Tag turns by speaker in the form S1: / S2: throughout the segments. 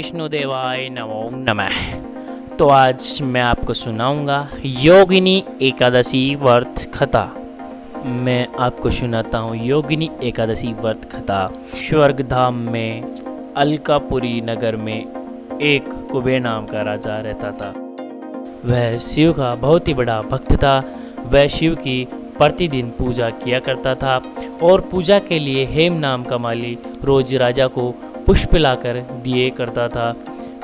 S1: विष्णुदेवाय नमो नमः। तो आज मैं आपको सुनाऊंगा योगिनी एकादशी व्रत कथा। मैं आपको सुनाता हूँ योगिनी एकादशी व्रत कथा। स्वर्ग धाम में अलकापुरी नगर में एक कुबेर नाम का राजा रहता था। वह शिव का बहुत ही बड़ा भक्त था। वह शिव की प्रतिदिन पूजा किया करता था और पूजा के लिए हेम नाम का माली रोज राजा को पुष्प लाकर दिए करता था।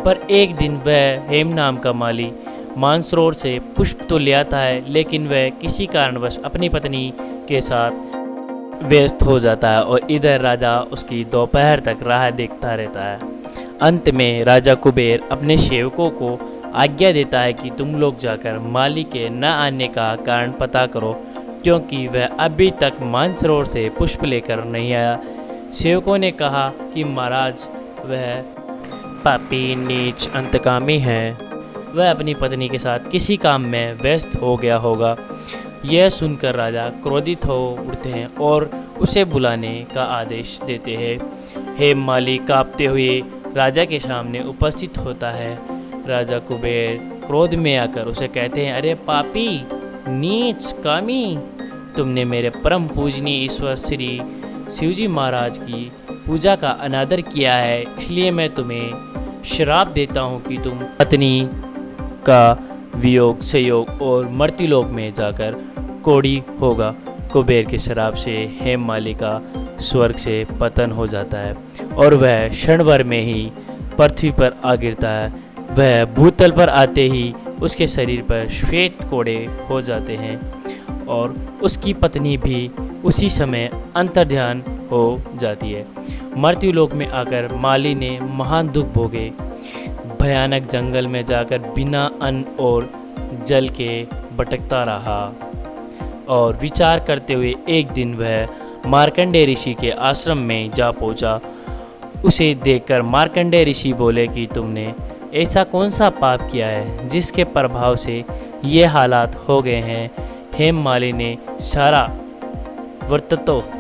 S1: पर एक दिन वह हेम नाम का माली मानसरोवर से पुष्प तो ले आता है, लेकिन वह किसी कारणवश अपनी पत्नी के साथ व्यस्त हो जाता है और इधर राजा उसकी दोपहर तक राह देखता रहता है। अंत में राजा कुबेर अपने सेवकों को आज्ञा देता है कि तुम लोग जाकर माली के न आने का कारण पता करो, क्योंकि वह अभी तक मानसरोवर से पुष्प लेकर नहीं आया। सेवकों ने कहा कि महाराज, वह पापी नीच अंतकामी है, वह अपनी पत्नी के साथ किसी काम में व्यस्त हो गया होगा। यह सुनकर राजा क्रोधित हो उठते हैं और उसे बुलाने का आदेश देते हैं। हेम माली कांपते हुए राजा के सामने उपस्थित होता है। राजा कुबेर क्रोध में आकर उसे कहते हैं, अरे पापी नीच कामी, तुमने मेरे परम पूजनीय ईश्वर श्री शिवजी महाराज की पूजा का अनादर किया है, इसलिए मैं तुम्हें श्राप देता हूँ कि तुम पत्नी का वियोग संयोग और मर्त्युलोक में जाकर कोड़ी होगा। कुबेर के श्राप से हेम माली का स्वर्ग से पतन हो जाता है और वह क्षण भर में ही पृथ्वी पर आ गिरता है। वह भूतल पर आते ही उसके शरीर पर श्वेत कोड़े हो जाते हैं और उसकी पत्नी भी उसी समय अंतर्ध्यान हो जाती है। मर्त्युलोक में आकर माली ने महान दुख भोगे। भयानक जंगल में जाकर बिना अन्न और जल के भटकता रहा और विचार करते हुए एक दिन वह मार्कंडेय ऋषि के आश्रम में जा पहुंचा। उसे देखकर मार्कंडेय ऋषि बोले कि तुमने ऐसा कौन सा पाप किया है जिसके प्रभाव से ये हालात हो गए हैं। हेम माली ने सारा वृत्तांत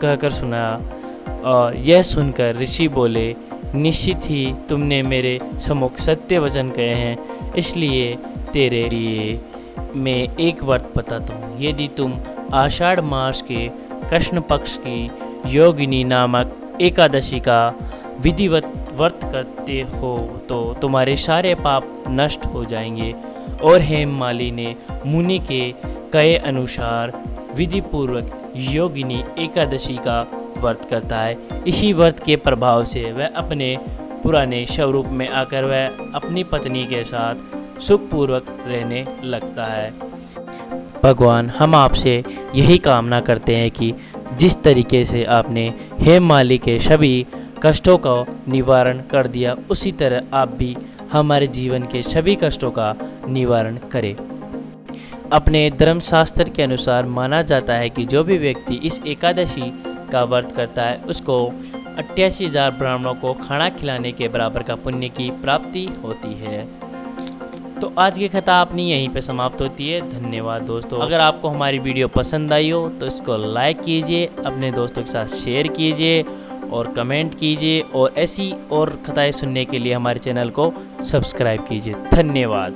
S1: कहकर सुनाया और यह सुनकर ऋषि बोले, निश्चित ही तुमने मेरे सम्मुख सत्य वचन कहे हैं, इसलिए तेरे लिए मैं एक व्रत बताता हूँ। यदि तुम आषाढ़ मास के कृष्ण पक्ष की योगिनी नामक एकादशी का विधिवत व्रत करते हो तो तुम्हारे सारे पाप नष्ट हो जाएंगे। और हेम माली ने मुनि के कहे अनुसार विधि पूर्वक योगिनी एकादशी का व्रत करता है। इसी व्रत के प्रभाव से वह अपने पुराने स्वरूप में आकर वह अपनी पत्नी के साथ सुखपूर्वक रहने लगता है। भगवान, हम आपसे यही कामना करते हैं कि जिस तरीके से आपने हेम माली के सभी कष्टों का निवारण कर दिया, उसी तरह आप भी हमारे जीवन के सभी कष्टों का निवारण करें। अपने धर्मशास्त्र के अनुसार माना जाता है कि जो भी व्यक्ति इस एकादशी का व्रत करता है उसको 88,000 ब्राह्मणों को खाना खिलाने के बराबर का पुण्य की प्राप्ति होती है। तो आज की कथा अपनी यहीं पे समाप्त होती है। धन्यवाद दोस्तों। अगर आपको हमारी वीडियो पसंद आई हो तो इसको लाइक कीजिए, अपने दोस्तों के साथ शेयर कीजिए और कमेंट कीजिए और ऐसी और कथाएं सुनने के लिए हमारे चैनल को सब्सक्राइब कीजिए। धन्यवाद।